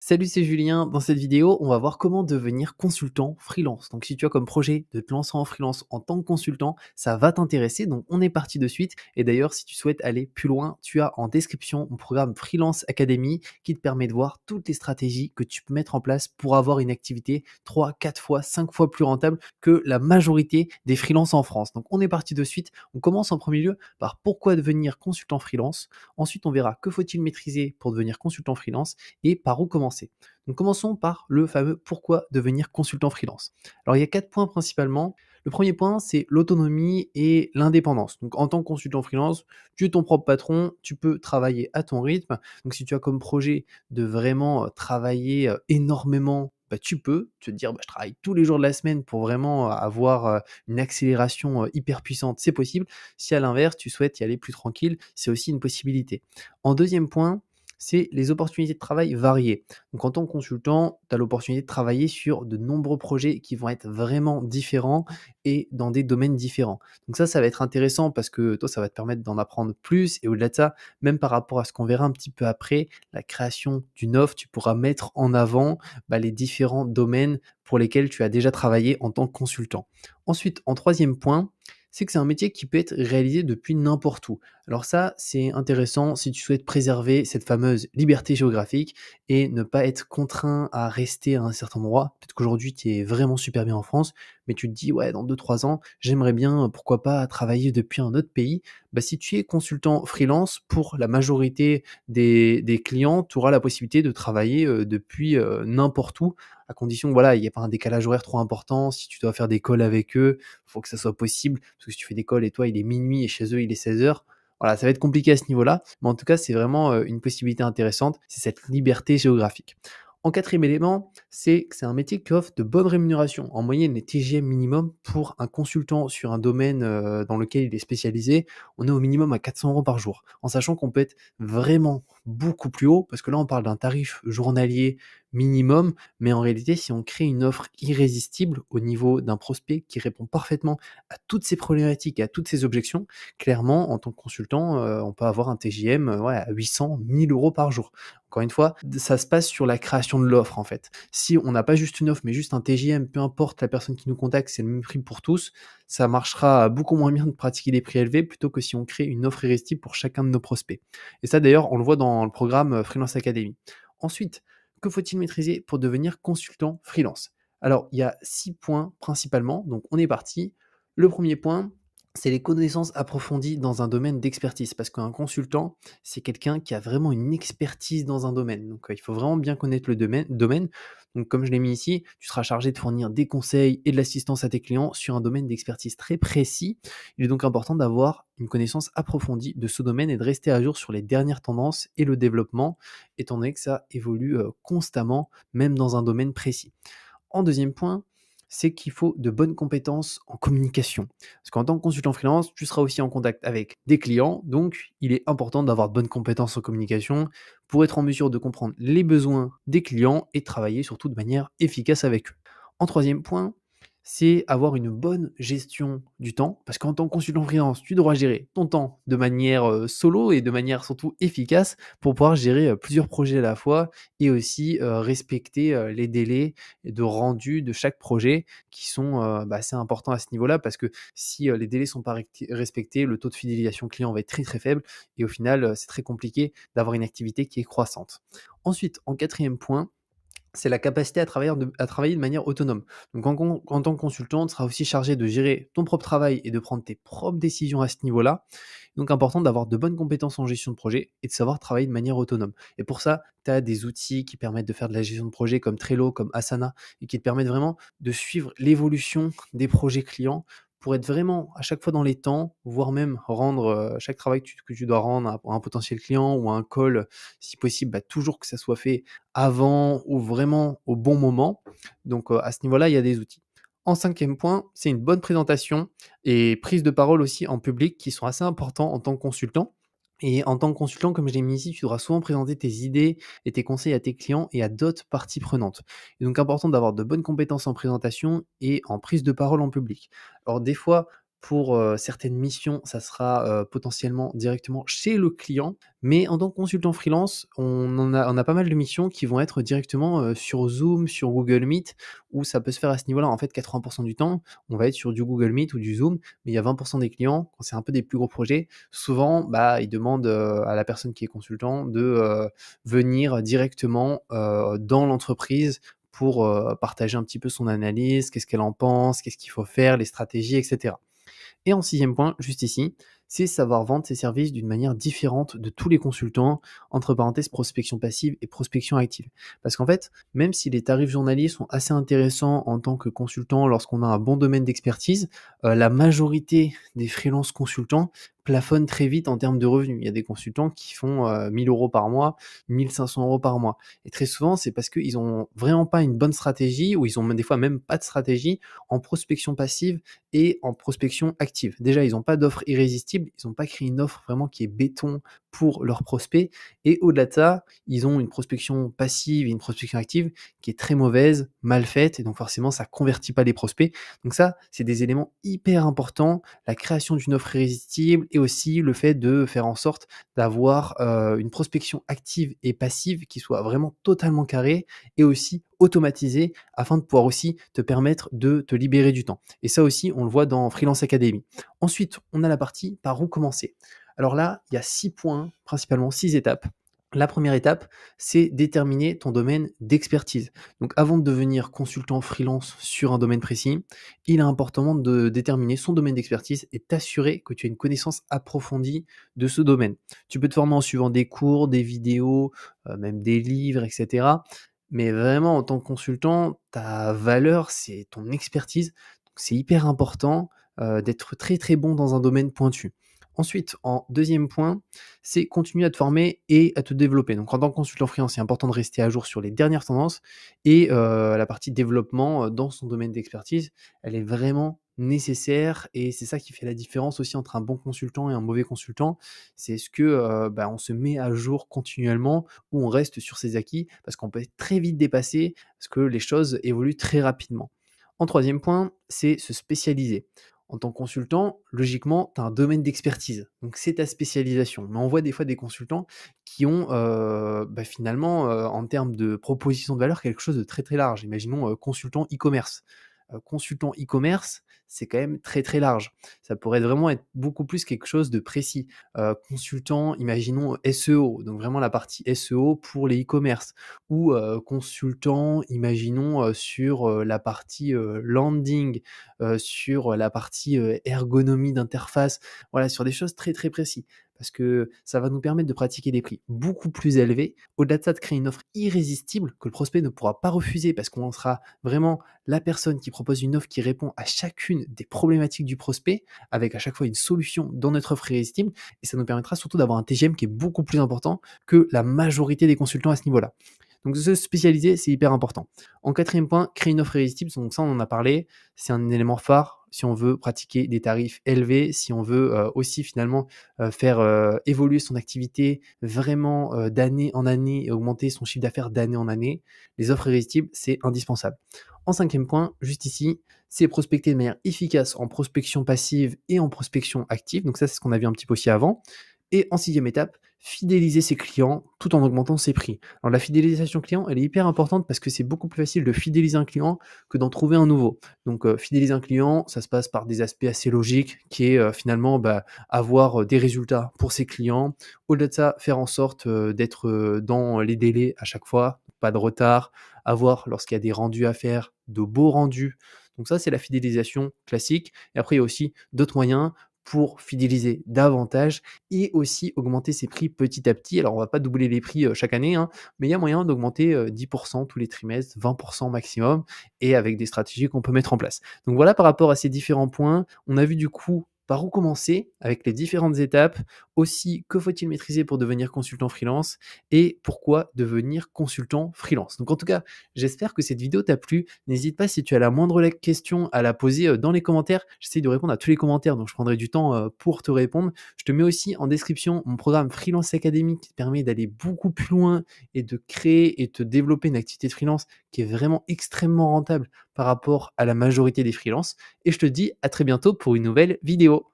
Salut, c'est Julien. Dans cette vidéo, on va voir comment devenir consultant freelance. Donc, si tu as comme projet de te lancer en freelance en tant que consultant, ça va t'intéresser. Donc, on est parti de suite. Et d'ailleurs, si tu souhaites aller plus loin, tu as en description mon programme Freelance Academy qui te permet de voir toutes les stratégies que tu peux mettre en place pour avoir une activité 3, 4 fois, 5 fois plus rentable que la majorité des freelances en France. Donc, on est parti de suite. On commence en premier lieu par pourquoi devenir consultant freelance. Ensuite, on verra que faut-il maîtriser pour devenir consultant freelance et par où commencer. Donc commençons par le fameux pourquoi devenir consultant freelance. Alors il y a 4 points principalement. Le premier point, c'est l'autonomie et l'indépendance. Donc en tant que consultant freelance, tu es ton propre patron, tu peux travailler à ton rythme. Donc si tu as comme projet de vraiment travailler énormément, bah, tu peux te dire bah, je travaille tous les jours de la semaine pour vraiment avoir une accélération hyper puissante, c'est possible. Si à l'inverse, tu souhaites y aller plus tranquille, c'est aussi une possibilité. En deuxième point, c'est les opportunités de travail variées. Donc en tant que consultant, tu as l'opportunité de travailler sur de nombreux projets qui vont être vraiment différents et dans des domaines différents. Donc ça va être intéressant parce que toi, ça va te permettre d'en apprendre plus et au-delà de ça, même par rapport à ce qu'on verra un petit peu après, la création d'une offre, tu pourras mettre en avant les différents domaines pour lesquels tu as déjà travaillé en tant que consultant. Ensuite, en troisième point, c'est que c'est un métier qui peut être réalisé depuis n'importe où. Alors ça, c'est intéressant si tu souhaites préserver cette fameuse liberté géographique et ne pas être contraint à rester à un certain endroit. Peut-être qu'aujourd'hui, tu es vraiment super bien en France, mais tu te dis, ouais, dans 2, 3 ans, j'aimerais bien, pourquoi pas, travailler depuis un autre pays. Bah, si tu es consultant freelance, pour la majorité des clients, tu auras la possibilité de travailler depuis n'importe où, à condition que voilà, il n'y ait pas un décalage horaire trop important. Si tu dois faire des calls avec eux, il faut que ça soit possible, parce que si tu fais des calls et toi, il est minuit et chez eux, il est 16 heures. Voilà, ça va être compliqué à ce niveau-là, mais en tout cas, c'est vraiment une possibilité intéressante, c'est cette liberté géographique. En quatrième élément, c'est que c'est un métier qui offre de bonnes rémunérations. En moyenne, les TGM minimum pour un consultant sur un domaine dans lequel il est spécialisé, on est au minimum à 400 euros par jour. En sachant qu'on peut être vraiment beaucoup plus haut, parce que là, on parle d'un tarif journalier minimum, mais en réalité, si on crée une offre irrésistible au niveau d'un prospect qui répond parfaitement à toutes ces problématiques et à toutes ces objections, clairement, en tant que consultant, on peut avoir un TJM ouais, à 800, 1000 euros par jour. Encore une fois, ça se passe sur la création de l'offre en fait. Si on n'a pas juste une offre, mais juste un TJM, peu importe la personne qui nous contacte, c'est le même prix pour tous, ça marchera beaucoup moins bien de pratiquer des prix élevés plutôt que si on crée une offre irrésistible pour chacun de nos prospects. Et ça d'ailleurs, on le voit dans le programme Freelance Academy. Ensuite, que faut-il maîtriser pour devenir consultant freelance? Alors, il y a 6 points principalement, donc on est parti. Le premier point, c'est les connaissances approfondies dans un domaine d'expertise, parce qu'un consultant, c'est quelqu'un qui a vraiment une expertise dans un domaine. Donc, il faut vraiment bien connaître le domaine. Donc, comme je l'ai mis ici, tu seras chargé de fournir des conseils et de l'assistance à tes clients sur un domaine d'expertise très précis. Il est donc important d'avoir une connaissance approfondie de ce domaine et de rester à jour sur les dernières tendances et le développement, étant donné que ça évolue constamment, même dans un domaine précis. En deuxième point, c'est qu'il faut de bonnes compétences en communication. Parce qu'en tant que consultant freelance, tu seras aussi en contact avec des clients, donc il est important d'avoir de bonnes compétences en communication pour être en mesure de comprendre les besoins des clients et travailler surtout de manière efficace avec eux. En troisième point, c'est avoir une bonne gestion du temps, parce qu'en tant que consultant freelance, tu devras gérer ton temps de manière solo et de manière surtout efficace pour pouvoir gérer plusieurs projets à la fois et aussi respecter les délais de rendu de chaque projet qui sont assez importants à ce niveau-là, parce que si les délais sont pas respectés, le taux de fidélisation client va être très très faible et au final, c'est très compliqué d'avoir une activité qui est croissante. Ensuite, en quatrième point, c'est la capacité à travailler de manière autonome. Donc en tant que consultant, tu seras aussi chargé de gérer ton propre travail et de prendre tes propres décisions à ce niveau-là. Donc important d'avoir de bonnes compétences en gestion de projet et de savoir travailler de manière autonome. Et pour ça, tu as des outils qui permettent de faire de la gestion de projet comme Trello, comme Asana, et qui te permettent vraiment de suivre l'évolution des projets clients pour être vraiment à chaque fois dans les temps, voire même rendre chaque travail que tu dois rendre à un potentiel client ou à un call, si possible, toujours que ça soit fait avant ou vraiment au bon moment. Donc à ce niveau-là, il y a des outils. En cinquième point, c'est une bonne présentation et prise de parole aussi en public qui sont assez importants en tant que consultant. Et en tant que consultant, comme je l'ai mis ici, tu devras souvent présenter tes idées et tes conseils à tes clients et à d'autres parties prenantes. Et donc important d'avoir de bonnes compétences en présentation et en prise de parole en public. Alors des fois, Pour, certaines missions, ça sera, potentiellement directement chez le client. Mais en tant que consultant freelance, on a pas mal de missions qui vont être directement, sur Zoom, sur Google Meet, où ça peut se faire à ce niveau-là. En fait, 80 du temps, on va être sur du Google Meet ou du Zoom, mais il y a 20 des clients, quand c'est un peu des plus gros projets, souvent, bah, ils demandent, à la personne qui est consultant de, venir directement, dans l'entreprise pour, partager un petit peu son analyse, qu'est-ce qu'elle en pense, qu'est-ce qu'il faut faire, les stratégies et cetera. Et en sixième point, juste ici, c'est savoir vendre ses services d'une manière différente de tous les consultants, entre parenthèses prospection passive et prospection active. Parce qu'en fait, même si les tarifs journaliers sont assez intéressants en tant que consultant lorsqu'on a un bon domaine d'expertise, la majorité des freelance consultants plafonnent très vite en termes de revenus. Il y a des consultants qui font 1000 euros par mois, 1500 euros par mois. Et très souvent, c'est parce qu'ils n'ont vraiment pas une bonne stratégie, ou ils ont des fois même pas de stratégie en prospection passive et en prospection active. Déjà, ils n'ont pas d'offre irrésistible, ils n'ont pas créé une offre vraiment qui est béton pour leurs prospects. Et au-delà de ça, ils ont une prospection passive et une prospection active qui est très mauvaise, mal faite, et donc forcément, ça convertit pas les prospects. Donc ça, c'est des éléments hyper importants, la création d'une offre irrésistible et aussi le fait de faire en sorte d'avoir une prospection active et passive qui soit vraiment totalement carrée et aussi automatisée afin de pouvoir aussi te permettre de te libérer du temps. Et ça aussi, on le voit dans Freelance Academy. Ensuite, on a la partie par où commencer. Alors là, il y a 6 points, principalement 6 étapes. La première étape, c'est déterminer ton domaine d'expertise. Donc avant de devenir consultant freelance sur un domaine précis, il est important de déterminer son domaine d'expertise et t'assurer que tu as une connaissance approfondie de ce domaine. Tu peux te former en suivant des cours, des vidéos, même des livres, etc. Mais vraiment, en tant que consultant, ta valeur, c'est ton expertise. Donc c'est hyper important d'être très très bon dans un domaine pointu. Ensuite, en deuxième point, c'est continuer à te former et à te développer. Donc en tant que consultant freelance, c'est important de rester à jour sur les dernières tendances et la partie développement, dans son domaine d'expertise, elle est vraiment nécessaire et c'est ça qui fait la différence aussi entre un bon consultant et un mauvais consultant. C'est ce que, bah, on se met à jour continuellement ou on reste sur ses acquis parce qu'on peut être très vite dépassé, parce que les choses évoluent très rapidement. En troisième point, c'est se spécialiser. En tant que consultant, logiquement, tu as un domaine d'expertise, donc c'est ta spécialisation. Mais on voit des fois des consultants qui ont, bah, finalement, en termes de proposition de valeur, quelque chose de très, très large. Imaginons, consultant e-commerce. Consultant e-commerce, c'est quand même très, très large. Ça pourrait vraiment être beaucoup plus quelque chose de précis. Consultant, imaginons SEO, donc vraiment la partie SEO pour les e-commerce ou consultant, imaginons, sur, la partie, landing, sur la partie, ergonomie d'interface. Voilà, sur des choses très, très précis. Parce que ça va nous permettre de pratiquer des prix beaucoup plus élevés. Au-delà de ça, de créer une offre irrésistible que le prospect ne pourra pas refuser parce qu'on sera vraiment la personne qui propose une offre qui répond à chacune des problématiques du prospect, avec à chaque fois une solution dans notre offre irrésistible, et ça nous permettra surtout d'avoir un TGM qui est beaucoup plus important que la majorité des consultants à ce niveau-là. Donc se spécialiser, c'est hyper important. En quatrième point, créer une offre irrésistible, donc ça on en a parlé, c'est un élément phare si on veut pratiquer des tarifs élevés, si on veut aussi finalement faire évoluer son activité vraiment d'année en année et augmenter son chiffre d'affaires d'année en année. Les offres irrésistibles, c'est indispensable. En cinquième point, juste ici, c'est prospecter de manière efficace en prospection passive et en prospection active. Donc ça, c'est ce qu'on a vu un petit peu aussi avant. Et en sixième étape, fidéliser ses clients tout en augmentant ses prix. Alors la fidélisation client, elle est hyper importante parce que c'est beaucoup plus facile de fidéliser un client que d'en trouver un nouveau. Donc fidéliser un client, ça se passe par des aspects assez logiques qui est finalement bah, avoir des résultats pour ses clients. Au-delà de ça, faire en sorte d'être dans les délais à chaque fois, pas de retard, avoir lorsqu'il y a des rendus à faire, de beaux rendus. Donc ça, c'est la fidélisation classique. Et après, il y a aussi d'autres moyens pour fidéliser davantage et aussi augmenter ses prix petit à petit. Alors, on va pas doubler les prix chaque année, hein, mais il y a moyen d'augmenter 10% tous les trimestres, 20% maximum, et avec des stratégies qu'on peut mettre en place. Donc voilà par rapport à ces différents points. On a vu du coup par où commencer avec les différentes étapes, aussi que faut-il maîtriser pour devenir consultant freelance et pourquoi devenir consultant freelance. Donc en tout cas, j'espère que cette vidéo t'a plu. N'hésite pas si tu as la moindre question à la poser dans les commentaires. J'essaie de répondre à tous les commentaires, donc je prendrai du temps pour te répondre. Je te mets aussi en description mon programme Freelance Academy qui te permet d'aller beaucoup plus loin et de créer et te développer une activité de freelance qui est vraiment extrêmement rentable par rapport à la majorité des freelances et je te dis à très bientôt pour une nouvelle vidéo.